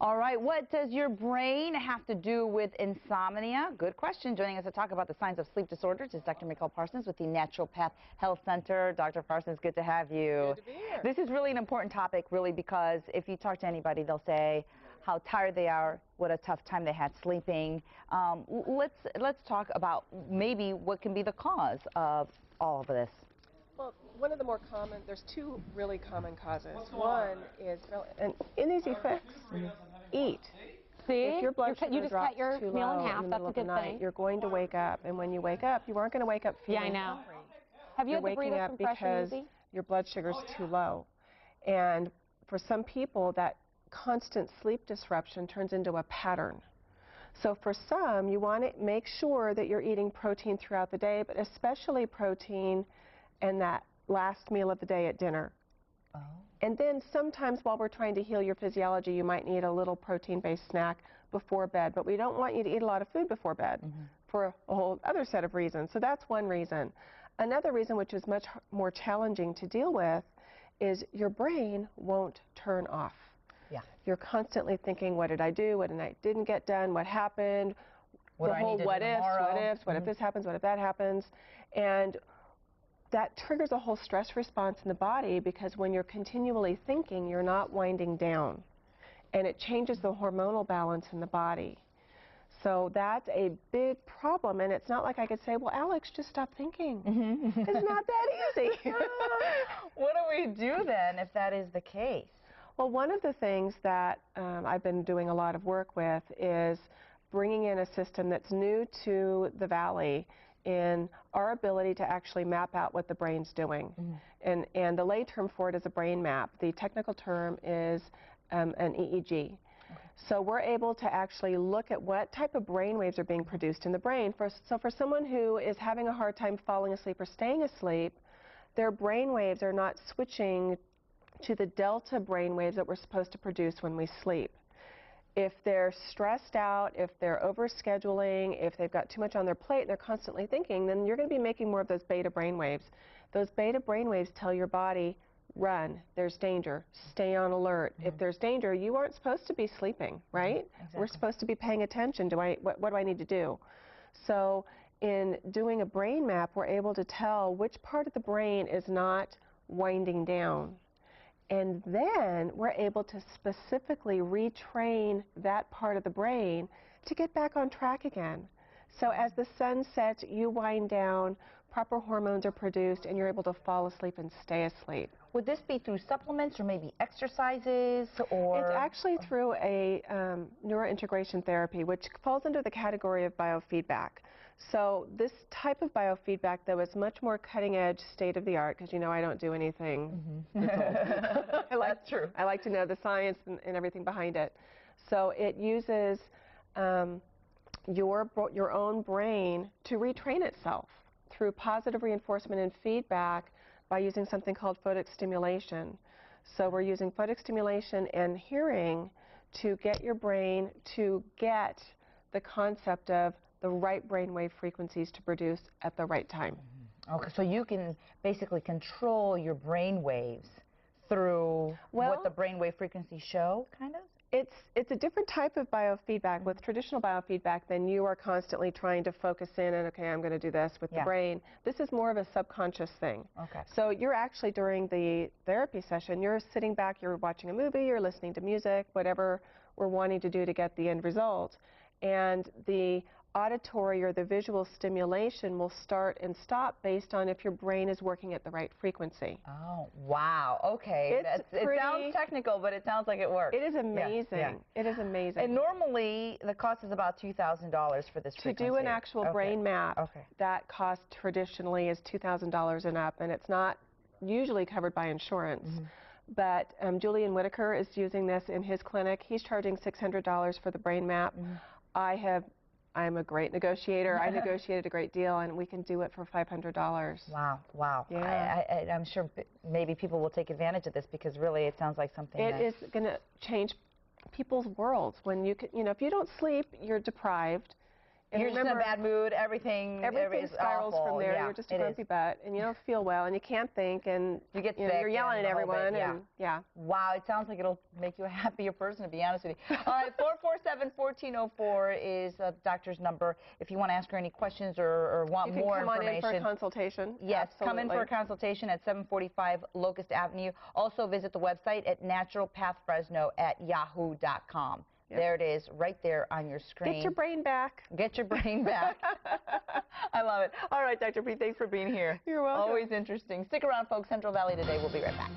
All right, what does your brain have to do with insomnia? Good question. Joining us to talk about the signs of sleep disorders is Dr. Mikell Parsons with the Naturopath Health Center. Dr. Parsons, good to have you. Good to be here. This is really an important topic, really, because if you talk to anybody, they'll say how tired they are, what a tough time they had sleeping. Let's talk about maybe what can be the cause of all of this. Well, one of the more common, there's two really common causes. One is an easy fix. Eat. See? If your blood sugar you just drops cut your too meal low in half. in the That's middle a of the good night, thing. you're going to wake up, and when you wake up, you aren't going to wake up feeling Yeah, I know. hungry. Have you You're had the waking breathing up compression because easy? your blood sugar's too low. And for some people, that constant sleep disruption turns into a pattern. So for some, you want to make sure that you're eating protein throughout the day, but especially protein in that last meal of the day at dinner. Oh. And then sometimes while we're trying to heal your physiology, you might need a little protein-based snack before bed. But we don't want you to eat a lot of food before bed for a whole other set of reasons. So that's one reason. Another reason, which is much more challenging to deal with, is your brain won't turn off. Yeah. You're constantly thinking, what did I do? What did I didn't get done? What happened? The whole what ifs, what if this happens? What if that happens? And that triggers a whole stress response in the body, because when you're continually thinking, you're not winding down. And it changes the hormonal balance in the body. So that's a big problem. And it's not like I could say, well, Alex, just stop thinking. It's not that easy. What do we do then if that is the case? Well, one of the things that I've been doing a lot of work with is bringing in a system that's new to the Valley in our ability to actually map out what the brain's doing. And the lay term for it is a brain map. The technical term is an EEG. So we're able to actually look at what type of brain waves are being produced in the brain. So for someone who is having a hard time falling asleep or staying asleep, their brain waves are not switching to the delta brain waves that we're supposed to produce when we sleep. If they're stressed out, if they're overscheduling, if they've got too much on their plate and they're constantly thinking, then you're going to be making more of those beta brain waves. Those beta brain waves tell your body, run, there's danger, stay on alert. If there's danger, you aren't supposed to be sleeping, right? Exactly. We're supposed to be paying attention. What do I need to do? So in doing a brain map, we're able to tell which part of the brain is not winding down. And then we're able to specifically retrain that part of the brain to get back on track again. So as the sun sets, you wind down, proper hormones are produced, and you're able to fall asleep and stay asleep. Would this be through supplements or maybe exercises, or? It's actually through a neurointegration therapy, which falls under the category of biofeedback. So this type of biofeedback, though, is much more cutting-edge, state-of-the-art, because you know I don't do anything. That's true. I like to know the science and everything behind it. So it uses your own brain to retrain itself through positive reinforcement and feedback by using something called photic stimulation. So we're using photic stimulation and hearing to get your brain to get the concept of the right brainwave frequencies to produce at the right time. Okay, so you can basically control your brain waves through what the brainwave frequencies show, kind of? It's a different type of biofeedback. With traditional biofeedback, then you are constantly trying to focus in and, okay, I'm going to do this with the brain. This is more of a subconscious thing. Okay. So you're actually, during the therapy session, you're sitting back, you're watching a movie, you're listening to music, whatever we're wanting to do to get the end result. And the auditory or the visual stimulation will start and stop based on if your brain is working at the right frequency. Oh, wow. Okay. It sounds technical, but it sounds like it works. It is amazing. It is amazing. And normally, the cost is about $2,000 for this frequency. To do an actual brain map, that cost traditionally is $2,000 and up, and it's not usually covered by insurance. But Julian Whitaker is using this in his clinic. He's charging $600 for the brain map. I'm a great negotiator. I negotiated a great deal, and we can do it for $500. Wow, wow. Yeah. I'm sure maybe people will take advantage of this, because really it sounds like something It is going to change people's worlds. When you know, if you don't sleep, you're deprived. And you're just in a bad mood, everything is spirals awful. from there. Yeah, you're just a grumpy butt, and you don't feel well, and you can't think, and you get sick. You're yelling at everyone, and yeah. Wow, it sounds like it'll make you a happier person, to be honest with you. All right, 447-1404 is the doctor's number. If you want to ask her any questions or want more information. You can come on in for a consultation. Yes, Absolutely. come in for a consultation at 745 Locust Avenue. Also visit the website at naturalpathfresno@yahoo.com. Yep. There it is, right there on your screen. Get your brain back. Get your brain back. I love it. All right, Dr. P, thanks for being here. You're welcome. Always interesting. Stick around, folks. Central Valley Today. We'll be right back.